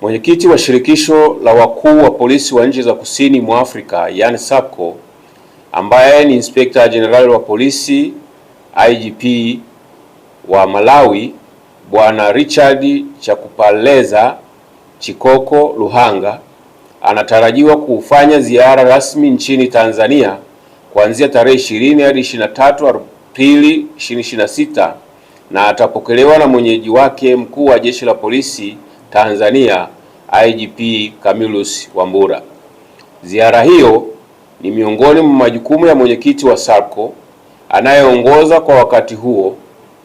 Mwenyekiti wa shirikisho la wakuu wa polisi wa nchi za kusini mwa Afrika, yani SAPCO, ambaye ni Inspector General wa polisi IGP wa Malawi, Bwana Richard Chakupaleza Chikoko Luhanga, anatarajiwa kufanya ziara rasmi nchini Tanzania kuanzia tarehe 20 hadi 23 Aprili 2026 na atapokelewa na mwenyeji wake mkuu wa Jeshi la Polisi Tanzania IGP Camillus Wambura. Ziara hiyo ni miongoni mwa majukumu ya mwenyekiti wa SAPCO anayeongoza kwa wakati huo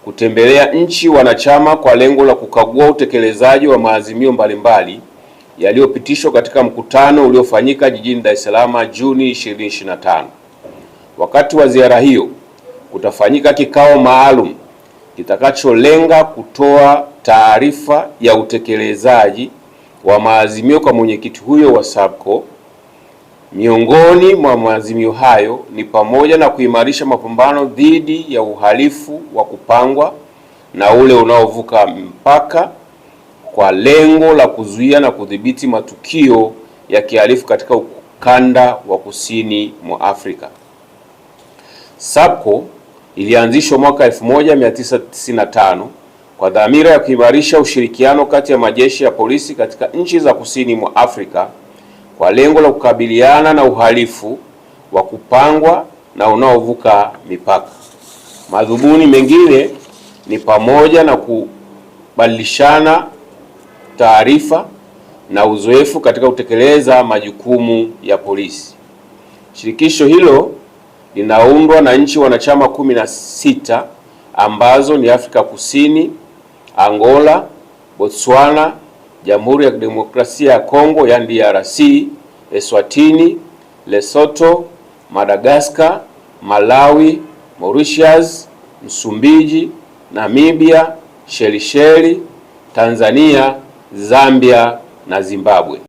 kutembelea nchi wanachama kwa lengo la kukagua utekelezaji wa maazimio mbalimbali yaliyopitishwa katika mkutano uliofanyika jijini Dar es Salaam Juni 2025. Wakati wa ziara hiyo kutafanyika kikao maalum kitakacholenga kutoa taarifa ya utekelezaji wa maazimio kwa mwenyekiti huyo wa SAPCO. Miongoni mwa maazimio hayo ni pamoja na kuimarisha mapambano dhidi ya uhalifu wa kupangwa na ule unaovuka mpaka kwa lengo la kuzuia na kudhibiti matukio ya kihalifu katika ukanda wa kusini mwa Afrika. SAPCO ilianzishwa mwaka 1995 kwa dhamira ya kuimarisha ushirikiano kati ya majeshi ya polisi katika nchi za kusini mwa Afrika kwa lengo la kukabiliana na uhalifu wa kupangwa na unaovuka mipaka. Madhumuni mengine ni pamoja na kubadilishana taarifa na uzoefu katika kutekeleza majukumu ya polisi. Shirikisho hilo linaundwa na nchi wanachama 16 ambazo ni Afrika Kusini, Angola, Botswana, Jamhuri ya Kidemokrasia ya Kongo yani DRC, Eswatini, Lesotho, Madagascar, Malawi, Mauritius, Msumbiji, Namibia, Shelisheli, Tanzania, Zambia na Zimbabwe.